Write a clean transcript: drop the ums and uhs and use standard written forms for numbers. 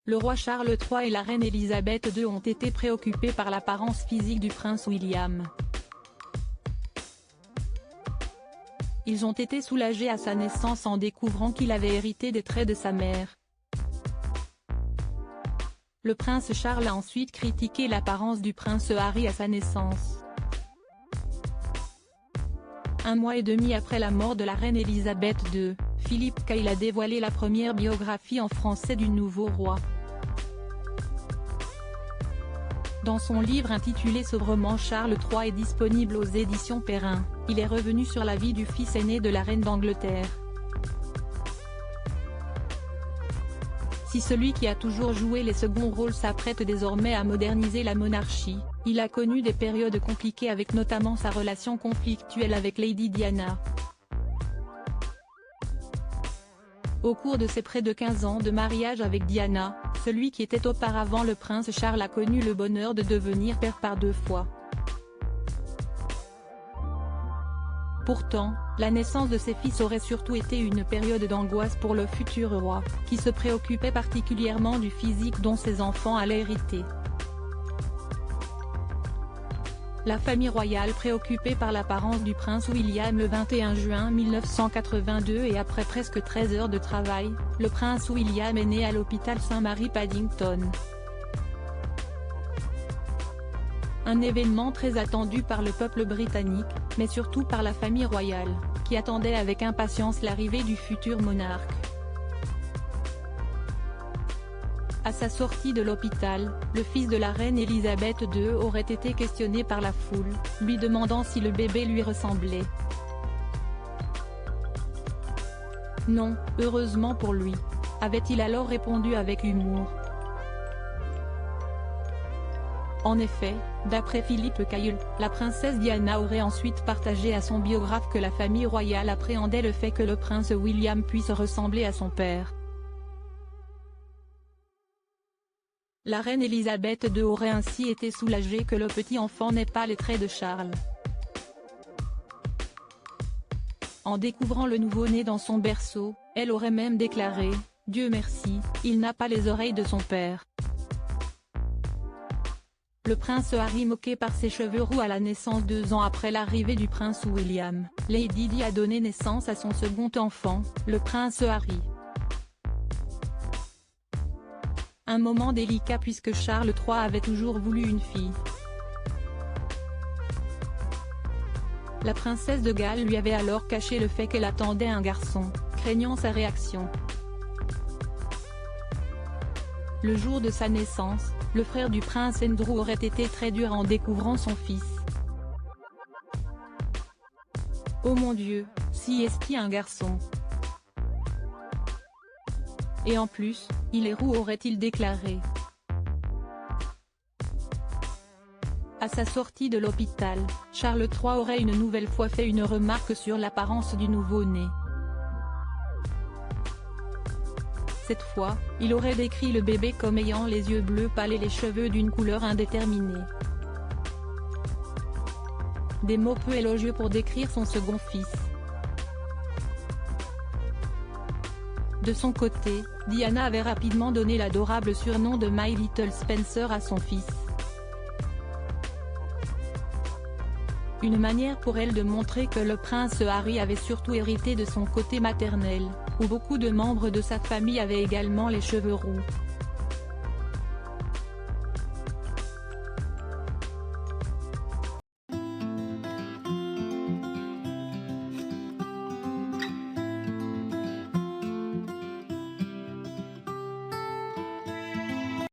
Le roi Charles III et la reine Elisabeth II ont été préoccupés par l'apparence physique du prince William. Ils ont été soulagés à sa naissance en découvrant qu'il avait hérité des traits de sa mère. Le prince Charles a ensuite critiqué l'apparence du prince Harry à sa naissance. Un mois et demi après la mort de la reine Elisabeth II, Philippe Cail a dévoilé la première biographie en français du nouveau roi. Dans son livre intitulé sobrement Charles III est disponible aux éditions Perrin, il est revenu sur la vie du fils aîné de la reine d'Angleterre. Si celui qui a toujours joué les seconds rôles s'apprête désormais à moderniser la monarchie, il a connu des périodes compliquées avec notamment sa relation conflictuelle avec Lady Diana. Au cours de ses près de 15 ans de mariage avec Diana, celui qui était auparavant le prince Charles a connu le bonheur de devenir père par 2 fois. Pourtant, la naissance de ses fils aurait surtout été une période d'angoisse pour le futur roi, qui se préoccupait particulièrement du physique dont ses enfants allaient hériter. La famille royale préoccupée par l'apparence du prince William le 21 juin 1982 et après presque 13 heures de travail, le prince William est né à l'hôpital Saint-Mary Paddington. Un événement très attendu par le peuple britannique, mais surtout par la famille royale, qui attendait avec impatience l'arrivée du futur monarque. À sa sortie de l'hôpital, le fils de la reine Elisabeth II aurait été questionné par la foule, lui demandant si le bébé lui ressemblait. Non, heureusement pour lui, avait-il alors répondu avec humour. En effet, d'après Philippe Cail, la princesse Diana aurait ensuite partagé à son biographe que la famille royale appréhendait le fait que le prince William puisse ressembler à son père. La reine Elisabeth II aurait ainsi été soulagée que le petit enfant n'ait pas les traits de Charles. En découvrant le nouveau-né dans son berceau, elle aurait même déclaré « Dieu merci, il n'a pas les oreilles de son père ». Le prince Harry moqué par ses cheveux roux à la naissance 2 ans après l'arrivée du prince William, Lady Di a donné naissance à son second enfant, le prince Harry. Un moment délicat puisque Charles III avait toujours voulu une fille. La princesse de Galles lui avait alors caché le fait qu'elle attendait un garçon, craignant sa réaction. Le jour de sa naissance, le frère du prince Andrew aurait été très dur en découvrant son fils. Oh mon Dieu, si est-ce un garçon? Et en plus, il est roux aurait-il déclaré. À sa sortie de l'hôpital, Charles III aurait une nouvelle fois fait une remarque sur l'apparence du nouveau-né. Cette fois, il aurait décrit le bébé comme ayant les yeux bleus pâles et les cheveux d'une couleur indéterminée. Des mots peu élogieux pour décrire son second fils. De son côté, Diana avait rapidement donné l'adorable surnom de My Little Spencer à son fils. Une manière pour elle de montrer que le prince Harry avait surtout hérité de son côté maternel, où beaucoup de membres de sa famille avaient également les cheveux roux.